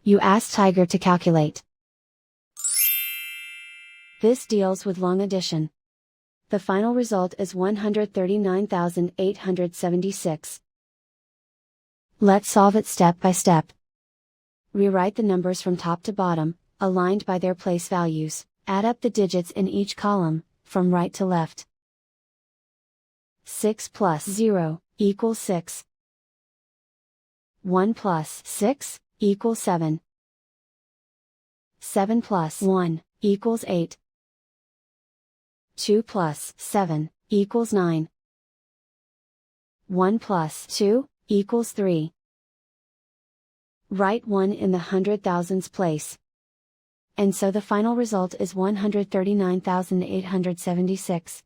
You ask Tiger to calculate. This deals with long addition. The final result is 139,876. Let's solve it step by step. Rewrite the numbers from top to bottom, aligned by their place values. Add up the digits in each column, from right to left. 6 plus 0 equals 6. 1 plus 6 equals 7. 7 plus 1 equals 8. 2 plus 7 equals 9. 1 plus 2 equals 3. Write 1 in the hundred thousands place. And so the final result is 139,876.